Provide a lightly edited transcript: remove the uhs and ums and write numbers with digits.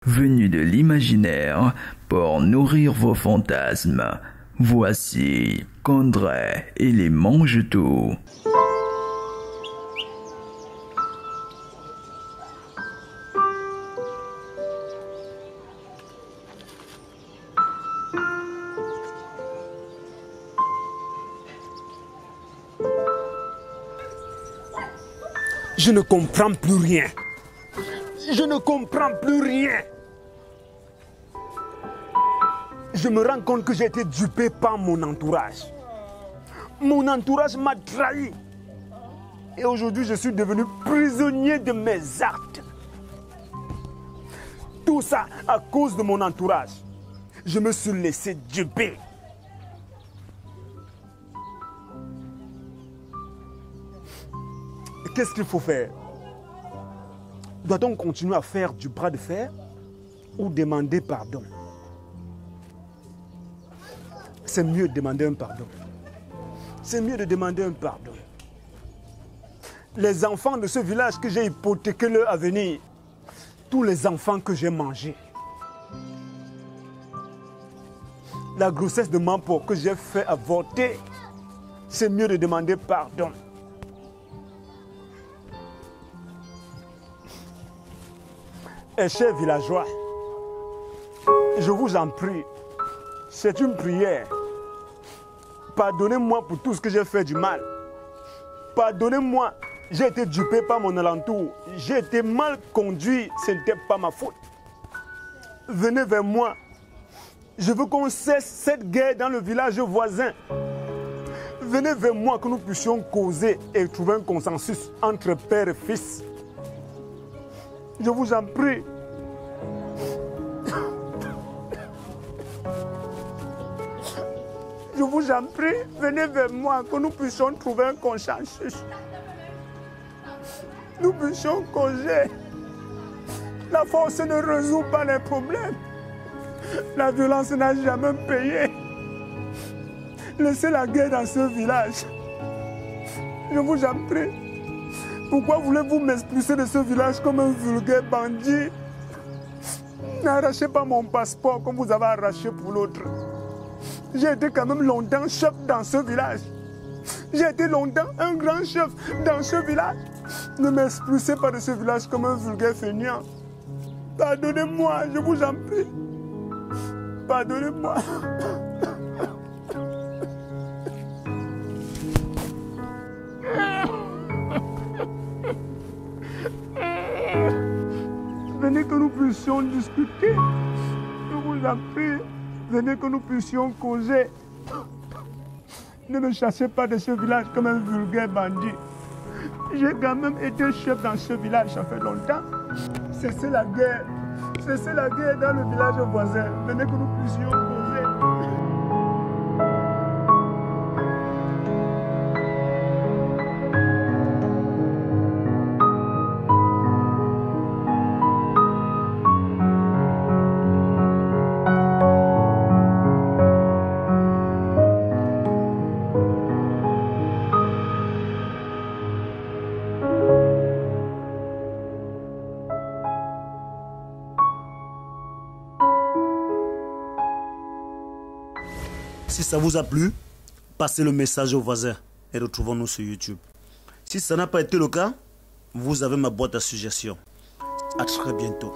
venu de l'imaginaire pour nourrir vos fantasmes. Voici Condrey et les Mange-Tout. Je ne comprends plus rien. Je ne comprends plus rien. Je me rends compte que j'ai été dupé par mon entourage. Mon entourage m'a trahi. Et aujourd'hui, je suis devenu prisonnier de mes actes. Tout ça à cause de mon entourage. Je me suis laissé duper. Qu'est-ce qu'il faut faire? Doit-on continuer à faire du bras de fer ou demander pardon? C'est mieux de demander un pardon. C'est mieux de demander un pardon. Les enfants de ce village que j'ai hypothéqué leur avenir, tous les enfants que j'ai mangés, la grossesse de Mampo que j'ai fait avorter, c'est mieux de demander pardon. Et chers villageois, je vous en prie, c'est une prière. Pardonnez-moi pour tout ce que j'ai fait du mal. Pardonnez-moi, j'ai été dupé par mon alentour. J'ai été mal conduit, ce n'était pas ma faute. Venez vers moi. Je veux qu'on cesse cette guerre dans le village voisin. Venez vers moi que nous puissions causer et trouver un consensus entre père et fils. Je vous en prie. Je vous en prie, venez vers moi, que nous puissions trouver un consensus. Nous puissions causer. La force ne résout pas les problèmes. La violence n'a jamais payé. Laissez la guerre dans ce village. Je vous en prie. Pourquoi voulez-vous m'expulser de ce village comme un vulgaire bandit? N'arrachez pas mon passeport comme vous avez arraché pour l'autre. J'ai été quand même longtemps chef dans ce village. J'ai été longtemps un grand chef dans ce village. Ne m'expulsez pas de ce village comme un vulgaire feignant. Pardonnez-moi, je vous en prie. Pardonnez-moi. Venez que nous puissions discuter. Je vous en prie. Venez que nous puissions causer. Ne me chassez pas de ce village comme un vulgaire bandit. J'ai quand même été chef dans ce village, ça fait longtemps. Cessez la guerre. Cessez la guerre dans le village voisin. Venez que nous puissions causer. Si ça vous a plu, passez le message aux voisins et retrouvons-nous sur YouTube. Si ça n'a pas été le cas, vous avez ma boîte à suggestions. À très bientôt.